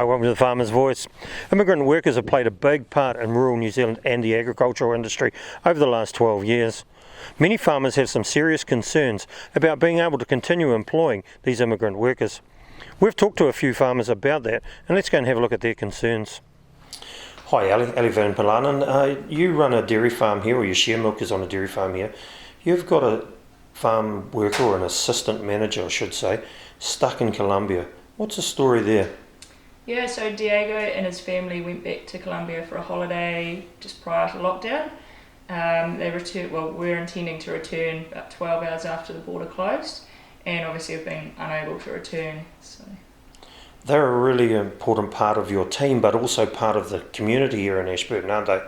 Hi, welcome to the Farmer's Voice. Immigrant workers have played a big part in rural New Zealand and the agricultural industry over the last 12 years. Many farmers have some serious concerns about being able to continue employing these immigrant workers. We've talked to a few farmers about that, and let's go and have a look at their concerns. Hi Ali Van Polanen. You run a dairy farm here, or your share milkers on a dairy farm here. You've got a farm worker, or an assistant manager I should say, stuck in Colombia. What's the story there? Yeah, so Diego and his family went back to Colombia for a holiday just prior to lockdown. We're intending to return about 12 hours after the border closed, and obviously have been unable to return. So they're a really important part of your team, but also part of the community here in Ashburton, aren't they?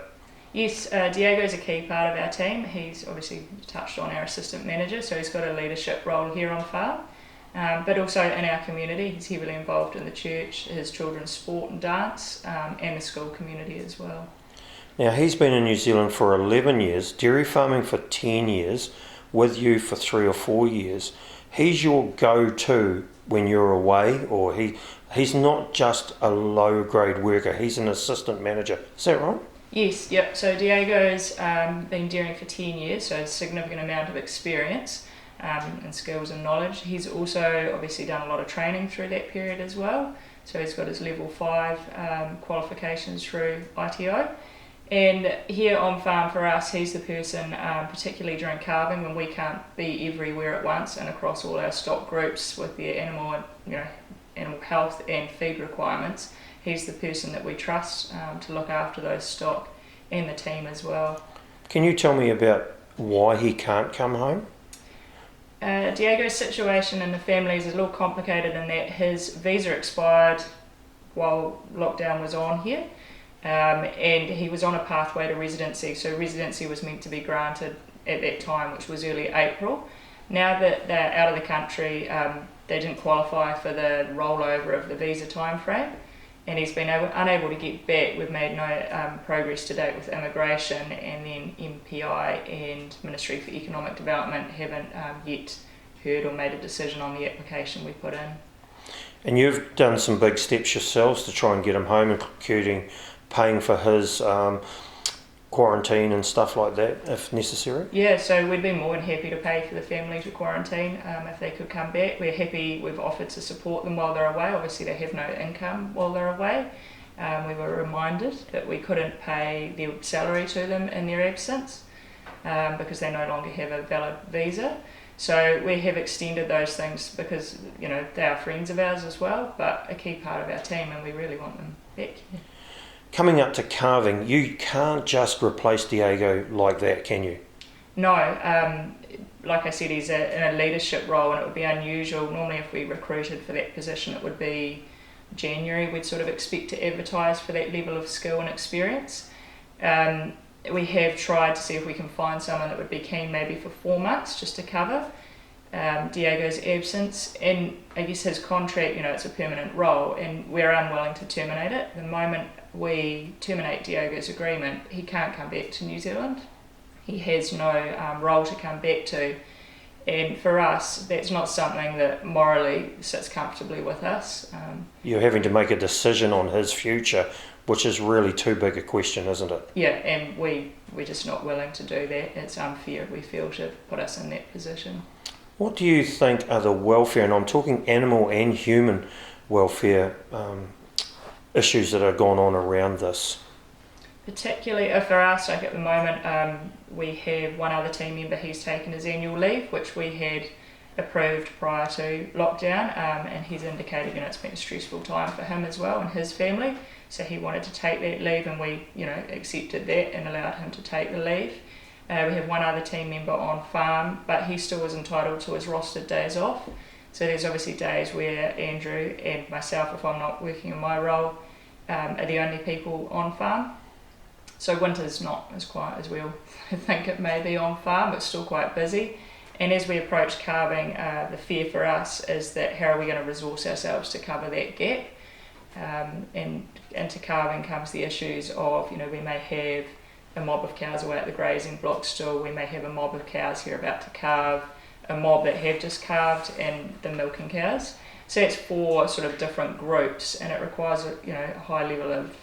Yes, Diego's a key part of our team. He's obviously touched on our assistant manager, so he's got a leadership role here on farm. But also in our community, he's heavily involved in the church, his children's sport and dance, and the school community as well. Now, he's been in New Zealand for 11 years, dairy farming for 10 years, with you for 3 or 4 years. He's your go-to when you're away, or he's not just a low-grade worker, he's an assistant manager. Is that right? Yes, yep. So Diego's been dairying for 10 years, so a significant amount of experience. And skills and knowledge. He's also obviously done a lot of training through that period as well. So he's got his level 5 qualifications through ITO. And here on farm for us, he's the person, particularly during calving, when we can't be everywhere at once and across all our stock groups with their animal health and feed requirements. He's the person that we trust to look after those stock and the team as well. Can you tell me about why he can't come home? Diego's situation in the family is a little complicated in that his visa expired while lockdown was on here, and he was on a pathway to residency, so residency was meant to be granted at that time, which was early April. Now that they're out of the country, they didn't qualify for the rollover of the visa time frame, and he's been unable to get back. We've made no progress to date with immigration, and then MPI and Ministry for Economic Development haven't yet heard or made a decision on the application we put in. And you've done some big steps yourselves to try and get him home, including paying for his quarantine and stuff like that, if necessary? Yeah, so we'd be more than happy to pay for the family to quarantine if they could come back. We've offered to support them while they're away. Obviously they have no income while they're away. We were reminded that we couldn't pay their salary to them in their absence because they no longer have a valid visa. So we have extended those things because they are friends of ours as well, but a key part of our team, and we really want them back. Coming up to calving, you can't just replace Diego like that, can you? No, like I said, he's in a leadership role, and it would be unusual. Normally if we recruited for that position, it would be January. We'd sort of expect to advertise for that level of skill and experience. We have tried to see if we can find someone that would be keen maybe for 4 months just to cover Diego's absence, and I guess his contract, it's a permanent role, and we're unwilling to terminate it. The moment we terminate Diego's agreement, he can't come back to New Zealand. He has no role to come back to, and for us that's not something that morally sits comfortably with us. You're having to make a decision on his future, which is really too big a question, isn't it? Yeah, and we're just not willing to do that. It's unfair, we feel, to put us in that position. What do you think are the welfare, and I'm talking animal and human welfare, issues that are going on around this? Particularly for us, like at the moment, we have one other team member. He's taken his annual leave, which we had approved prior to lockdown, and he's indicated it's been a stressful time for him as well and his family, so he wanted to take that leave, and we accepted that and allowed him to take the leave. We have one other team member on farm, but he still is entitled to his rostered days off. So there's obviously days where Andrew and myself, if I'm not working in my role, are the only people on farm. So winter's not as quiet as we all think it may be on farm, but still quite busy. And as we approach calving, the fear for us is that how are we going to resource ourselves to cover that gap? And into calving comes the issues of, we may have a mob of cows away at the grazing block still, we may have a mob of cows here about to calve, a mob that have just calved, and the milking cows. So it's 4 sort of different groups, and it requires a high level of,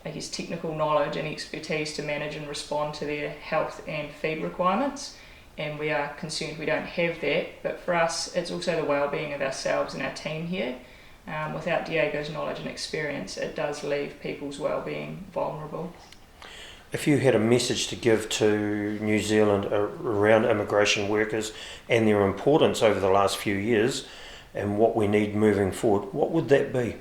I guess, technical knowledge and expertise to manage and respond to their health and feed requirements. And we are concerned we don't have that. But for us, it's also the well-being of ourselves and our team here. Without Diego's knowledge and experience, it does leave people's well-being vulnerable. If you had a message to give to New Zealand around immigration workers and their importance over the last few years and what we need moving forward, what would that be? It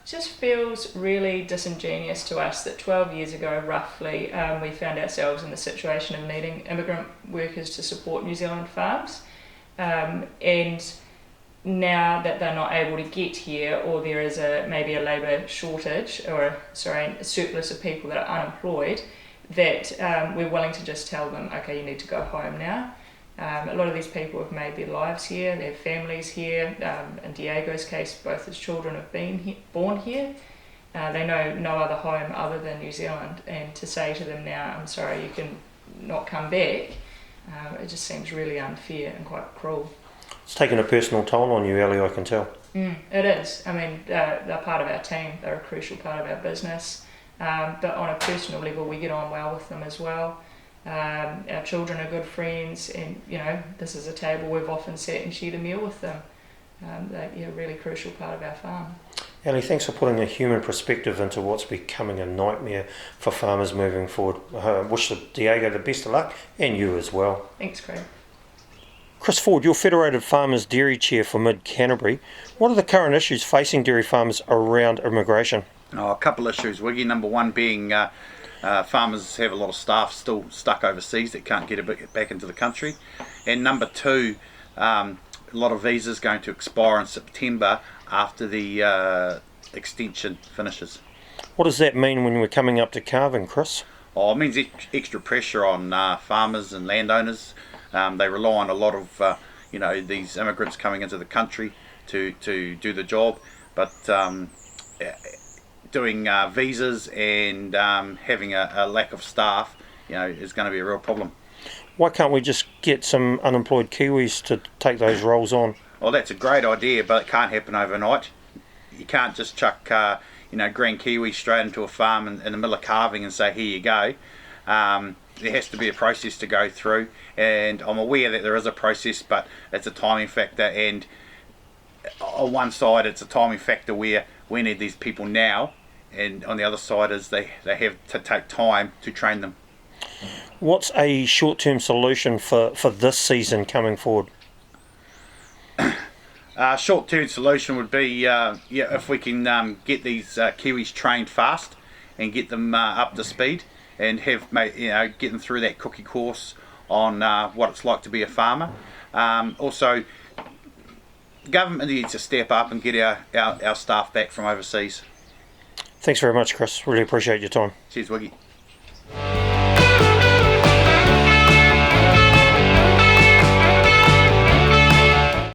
just feels really disingenuous to us that 12 years ago, roughly, we found ourselves in the situation of needing immigrant workers to support New Zealand farms. And now that they're not able to get here, or there is maybe a labour shortage, or a surplus of people that are unemployed, that we're willing to just tell them, okay, you need to go home now. A lot of these people have made their lives here, their families here. In Diego's case, both his children have been born here. They know no other home other than New Zealand, and to say to them now, I'm sorry, you can not come back, it just seems really unfair and quite cruel. It's taken a personal toll on you, Ali, I can tell. It is. I mean, they're part of our team. They're a crucial part of our business. But on a personal level, we get on well with them as well. Our children are good friends, and this is a table we've often sat and shared a meal with them. They're a really crucial part of our farm. Ali, thanks for putting a human perspective into what's becoming a nightmare for farmers moving forward. I wish Diego the best of luck, and you as well. Thanks, Craig. Chris Ford, you're Federated Farmers Dairy Chair for Mid-Canterbury. What are the current issues facing dairy farmers around immigration? A couple of issues, Wiggy. Number one being farmers have a lot of staff still stuck overseas that can't get back into the country. And number two, a lot of visas going to expire in September after the extension finishes. What does that mean when we're coming up to calving, Chris? It means extra pressure on farmers and landowners. They rely on a lot of these immigrants coming into the country to do the job, but doing visas and having a lack of staff is going to be a real problem. Why can't we just get some unemployed Kiwis to take those roles on? Well, that's a great idea, but it can't happen overnight. You can't just chuck green Kiwis straight into a farm in the middle of calving and say, here you go. There has to be a process to go through, and I'm aware that there is a process, but it's a timing factor, and on one side it's a timing factor where we need these people now, and on the other side is they have to take time to train them. What's a short-term solution for this season coming forward? Short-term solution would be if we can get these Kiwis trained fast and get them up to speed, and get them through that cookie course on what it's like to be a farmer. Also, the government needs to step up and get our staff back from overseas. Thanks very much, Chris. Really appreciate your time. Cheers, Wiggy.